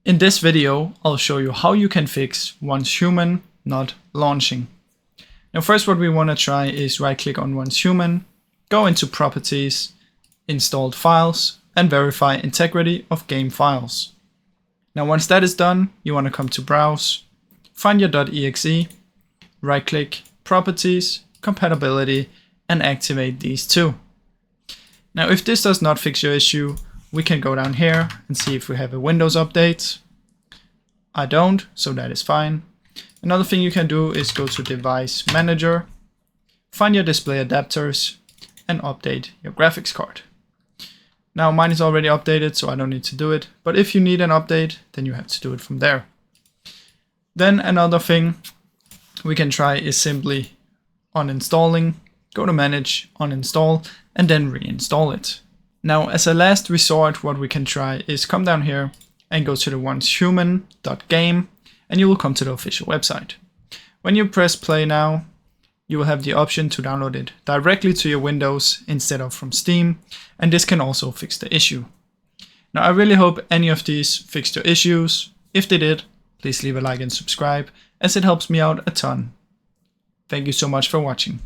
In this video, I'll show you how you can fix Once Human not launching. Now first what we want to try is right click on Once Human, go into Properties, Installed Files, and verify integrity of game files. Now once that is done, you want to come to Browse, find your .exe, right click, Properties, Compatibility, and activate these two. Now if this does not fix your issue, we can go down here and see if we have a Windows update. I don't, so that is fine. Another thing you can do is go to Device Manager, find your display adapters, and update your graphics card. Now mine is already updated, so I don't need to do it, but if you need an update, then you have to do it from there. Then another thing we can try is simply uninstalling, go to Manage, uninstall, and then reinstall it. Now as a last resort, what we can try is come down here and go to the oncehuman.game, and you will come to the official website. When you press play now, you will have the option to download it directly to your Windows instead of from Steam, and this can also fix the issue. Now I really hope any of these fixed your issues. If they did, please leave a like and subscribe, as it helps me out a ton. Thank you so much for watching.